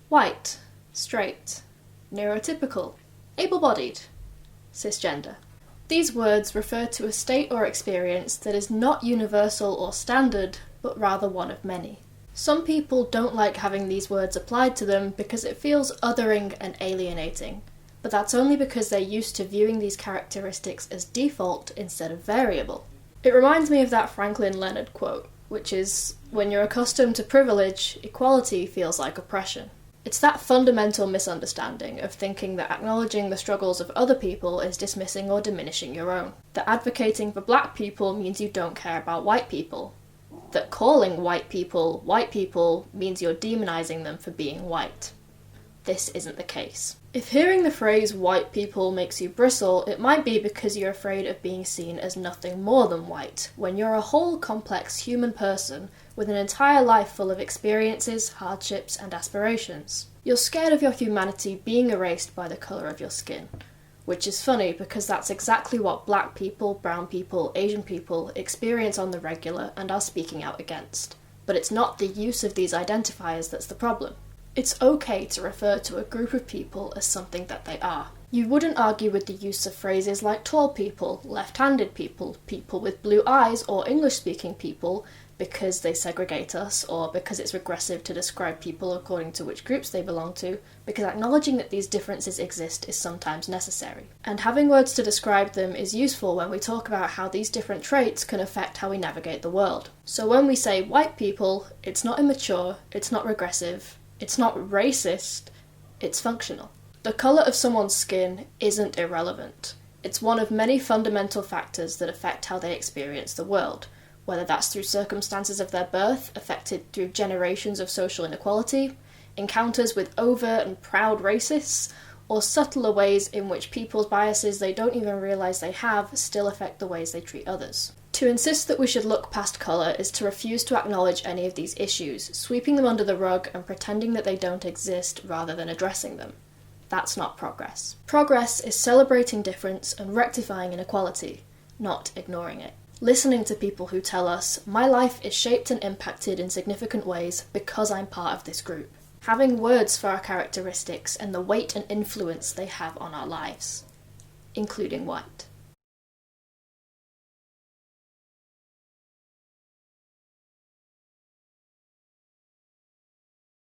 white, straight, neurotypical, able-bodied, cisgender. These words refer to a state or experience that is not universal or standard, but rather one of many. Some people don't like having these words applied to them because it feels othering and alienating, but that's only because they're used to viewing these characteristics as default instead of variable. It reminds me of that Franklin Leonard quote, which is, "When you're accustomed to privilege, equality feels like oppression." It's that fundamental misunderstanding of thinking that acknowledging the struggles of other people is dismissing or diminishing your own. That advocating for black people means you don't care about white people. That calling white people means you're demonizing them for being white. This isn't the case. If hearing the phrase white people makes you bristle, it might be because you're afraid of being seen as nothing more than white, when you're a whole complex human person with an entire life full of experiences, hardships, and aspirations. You're scared of your humanity being erased by the colour of your skin. Which is funny because that's exactly what black people, brown people, Asian people experience on the regular and are speaking out against. But it's not the use of these identifiers that's the problem. It's okay to refer to a group of people as something that they are. You wouldn't argue with the use of phrases like tall people, left-handed people, people with blue eyes, or English-speaking people because they segregate us, or because it's regressive to describe people according to which groups they belong to, because acknowledging that these differences exist is sometimes necessary. And having words to describe them is useful when we talk about how these different traits can affect how we navigate the world. So when we say white people, it's not immature, it's not regressive, it's not racist, it's functional. The colour of someone's skin isn't irrelevant. It's one of many fundamental factors that affect how they experience the world, whether that's through circumstances of their birth, affected through generations of social inequality, encounters with overt and proud racists, or subtler ways in which people's biases they don't even realise they have still affect the ways they treat others. To insist that we should look past colour is to refuse to acknowledge any of these issues, sweeping them under the rug and pretending that they don't exist rather than addressing them. That's not progress. Progress is celebrating difference and rectifying inequality, not ignoring it. Listening to people who tell us, my life is shaped and impacted in significant ways because I'm part of this group. Having words for our characteristics and the weight and influence they have on our lives, including white.